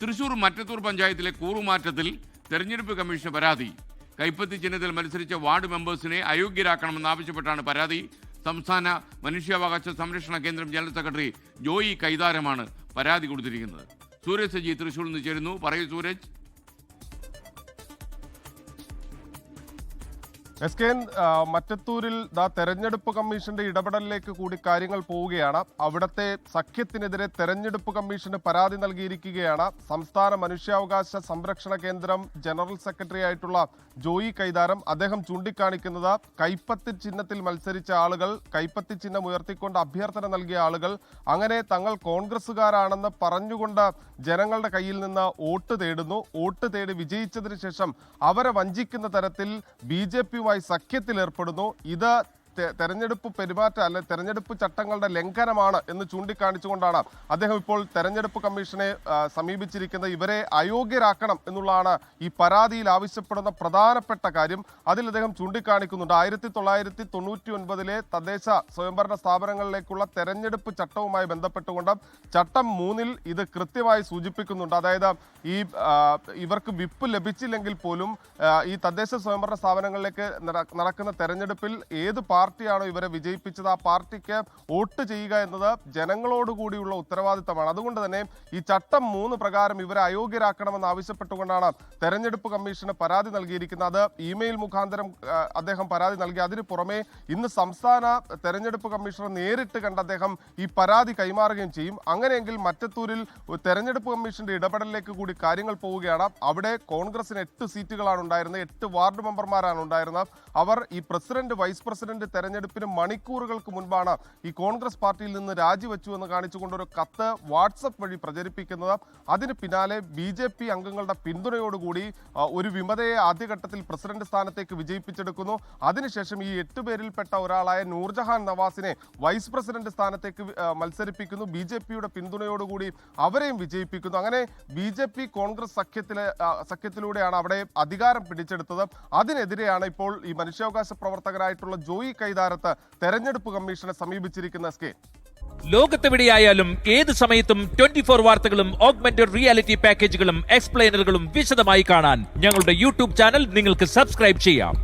തൃശൂർ മറ്റത്തൂർ പഞ്ചായത്തിലെ കൂറുമാറ്റത്തിൽ തെരഞ്ഞെടുപ്പ് കമ്മീഷന് പരാതി. കൈപ്പത്തി ചിഹ്നത്തിൽ മത്സരിച്ച വാർഡ് മെമ്പേഴ്സിനെ അയോഗ്യരാക്കണമെന്നാവശ്യപ്പെട്ടാണ് പരാതി. സംസ്ഥാന മനുഷ്യാവകാശ സംരക്ഷണ കേന്ദ്രം ജനറൽ സെക്രട്ടറി ജോയി കൈതാരമാണ് പരാതി കൊടുത്തിരിക്കുന്നത്. സൂരജ് സജി തൃശൂരിൽ നിന്ന് ചേരുന്നു. പറയൂ സൂരജ്. മറ്റത്തൂരിൽ തെരഞ്ഞെടുപ്പ് കമ്മീഷന്റെ ഇടപെടലിലേക്ക് കൂടി കാര്യങ്ങൾ പോവുകയാണ്. അവിടുത്തെ സഖ്യത്തിനെതിരെ തെരഞ്ഞെടുപ്പ് കമ്മീഷന് പരാതി നൽകിയിരിക്കുകയാണ് സംസ്ഥാന മനുഷ്യാവകാശ സംരക്ഷണ കേന്ദ്രം ജനറൽ സെക്രട്ടറി ആയിട്ടുള്ള ജോയി കൈതാരം. അദ്ദേഹം ചൂണ്ടിക്കാണിക്കുന്നത് കൈപ്പത്തി ചിഹ്നത്തിൽ മത്സരിച്ച ആളുകൾ, കൈപ്പത്തി ചിഹ്നം ഉയർത്തിക്കൊണ്ട് അഭ്യർത്ഥന നൽകിയ ആളുകൾ അങ്ങനെ തങ്ങൾ കോൺഗ്രസുകാരാണെന്ന് പറഞ്ഞുകൊണ്ട് ജനങ്ങളുടെ കയ്യിൽ നിന്ന് വോട്ട് തേടുന്നു. വോട്ട് തേടി വിജയിച്ചതിന് ശേഷം അവരെ വഞ്ചിക്കുന്ന തരത്തിൽ BJP സഖ്യത്തിൽ ഏർപ്പെടുന്നു. ഇത് തെരഞ്ഞെടുപ്പ് പെരുമാറ്റം അല്ലെ തെരഞ്ഞെടുപ്പ് ചട്ടങ്ങളുടെ ലംഘനമാണ് എന്ന് ചൂണ്ടിക്കാണിച്ചുകൊണ്ടാണ് അദ്ദേഹം ഇപ്പോൾ തെരഞ്ഞെടുപ്പ് കമ്മീഷനെ സമീപിച്ചിരിക്കുന്നത്. ഇവരെ അയോഗ്യരാക്കണം എന്നുള്ളതാണ് ഈ പരാതിയിൽ ആവശ്യപ്പെടുന്ന പ്രധാനപ്പെട്ട കാര്യം. അതിൽ അദ്ദേഹം ചൂണ്ടിക്കാണിക്കുന്നുണ്ട് 1999 തദ്ദേശ സ്വയംഭരണ സ്ഥാപനങ്ങളിലേക്കുള്ള തെരഞ്ഞെടുപ്പ് ചട്ടവുമായി ബന്ധപ്പെട്ടുകൊണ്ട് ചട്ടം 3 ഇത് കൃത്യമായി സൂചിപ്പിക്കുന്നുണ്ട്. അതായത് ഇവർക്ക് വിപ്പ് ലഭിച്ചില്ലെങ്കിൽ പോലും ഈ തദ്ദേശ സ്വയംഭരണ സ്ഥാപനങ്ങളിലേക്ക് നടക്കുന്ന തെരഞ്ഞെടുപ്പിൽ ഏത് പാർട്ടിയാണോ ഇവരെ വിജയിപ്പിച്ചത് ആ പാർട്ടിക്ക് വോട്ട് ചെയ്യുക എന്നത് ജനങ്ങളോടുകൂടിയുള്ള ഉത്തരവാദിത്തമാണ്. അതുകൊണ്ട് തന്നെ ഈ ചട്ടം 3 പ്രകാരം ഇവരെ അയോഗ്യരാക്കണമെന്ന് ആവശ്യപ്പെട്ടുകൊണ്ടാണ് തെരഞ്ഞെടുപ്പ് കമ്മീഷന് പരാതി നൽകിയിരിക്കുന്നത്. അത് ഇമെയിൽ മുഖാന്തരം അദ്ദേഹം പരാതി നൽകി. അതിന് പുറമെ ഇന്ന് സംസ്ഥാന തെരഞ്ഞെടുപ്പ് കമ്മീഷണർ നേരിട്ട് കണ്ട് അദ്ദേഹം ഈ പരാതി കൈമാറുകയും ചെയ്യും. അങ്ങനെയെങ്കിൽ മറ്റത്തൂരിൽ തെരഞ്ഞെടുപ്പ് കമ്മീഷന്റെ ഇടപെടലിലേക്ക് കൂടി കാര്യങ്ങൾ പോവുകയാണ്. അവിടെ കോൺഗ്രസിന് 8 സീറ്റുകളാണ് ഉണ്ടായിരുന്നത്, 8 വാർഡ് മെമ്പർമാരാണ് ഉണ്ടായിരുന്നത്. അവർ ഈ പ്രസിഡന്റ്, വൈസ് പ്രസിഡന്റ് തെരഞ്ഞെടുപ്പിന് മണിക്കൂറുകൾക്ക് മുൻപാണ് ഈ കോൺഗ്രസ് പാർട്ടിയിൽ നിന്ന് രാജിവെച്ചു എന്ന് കാണിച്ചുകൊണ്ട് ഒരു കത്ത് വാട്സപ്പ് വഴി പ്രചരിപ്പിക്കുന്നത്. അതിന് പിന്നാലെ BJP അംഗങ്ങളുടെ പിന്തുണയോടുകൂടി ഒരു വിമതയെ ആദ്യഘട്ടത്തിൽ പ്രസിഡന്റ് സ്ഥാനത്തേക്ക് വിജയിപ്പിച്ചെടുക്കുന്നു. അതിനുശേഷം ഈ 8 പേരിൽപ്പെട്ട ഒരാളായ നൂർജഹാൻ നവാസിനെ വൈസ് പ്രസിഡന്റ് സ്ഥാനത്തേക്ക് മത്സരിപ്പിക്കുന്നു. BJPയുടെ പിന്തുണയോടുകൂടി അവരെയും വിജയിപ്പിക്കുന്നു. അങ്ങനെ BJP കോൺഗ്രസ് സഖ്യത്തിലൂടെയാണ് അവിടെ അധികാരം പിടിച്ചെടുത്തത്. അതിനെതിരെയാണ് ഇപ്പോൾ ഈ മനുഷ്യാവകാശ പ്രവർത്തകരായിട്ടുള്ള ജോയി കൈതാരത്ത് തെരഞ്ഞെടുപ്പ് കമ്മീഷനെ സമീപിച്ചിരിക്കുന്ന ലോകത്തെവിടെയായാലും ഏത് സമയത്തും 24 വാർത്തകളും ഓഗ്മെന്റഡ് റിയാലിറ്റി പാക്കേജുകളും എക്സ്പ്ലെയിനറുകളും വിശദമായി കാണാൻ ഞങ്ങളുടെ YouTube ചാനൽ നിങ്ങൾക്ക് സബ്സ്ക്രൈബ് ചെയ്യാം.